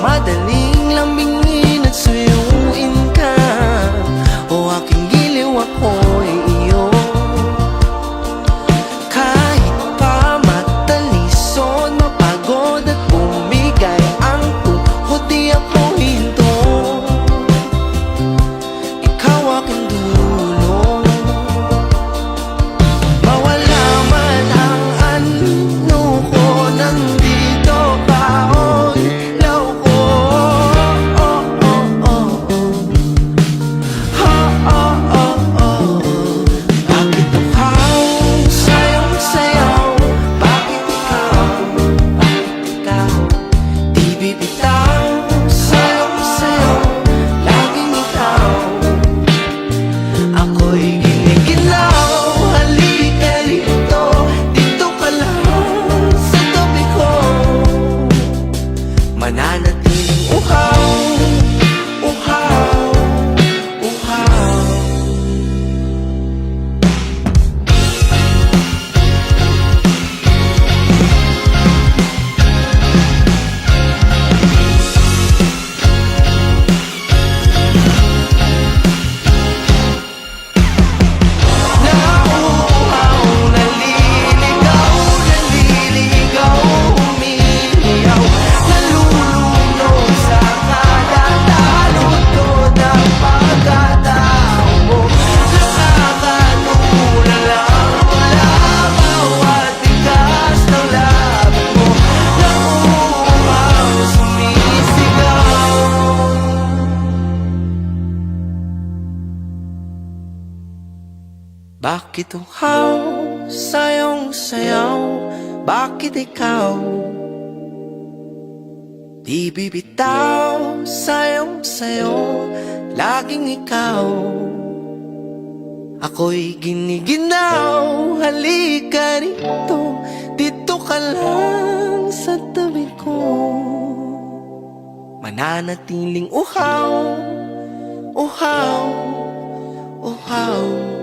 madaling lambingin at suyuin ka. O aking giliw, ako'y iyo. Kahit pa matalisod, mapagod at bumigay ang tuhod, di ako hinto. Ikaw aking dulong. Mawala man ang ano ko, nandito ka, o ilaw ko. Oh, oh, oh, oh. Ha, oh, oh, oh. Bakit ikaw sayong sayaw? Bakit ikaw? Bakit ikaw? Di bibitaw sayong sayaw, laging ikaw. Ako'y giniginaw, halika rito, dito ka lang sa tabi ko. Mananatiling uhaw, uhaw, uhaw. Nauuhaw, naliligaw, naliligaw, umiiyaw, nalulunod sa kadatalot ng pagkatao mo. Nakakatulala, wala bawat tigas ng labi mo. Nauuhaw, sumisigaw. Bakit uhaw sayong sayaw? Bakit ikaw? Di bibitaw sayong sayo, laging ikaw. Ako'y giniginaw, halika rito, dito ka lang sa tabi ko. Mananatiling uhaw, uhaw, uhaw.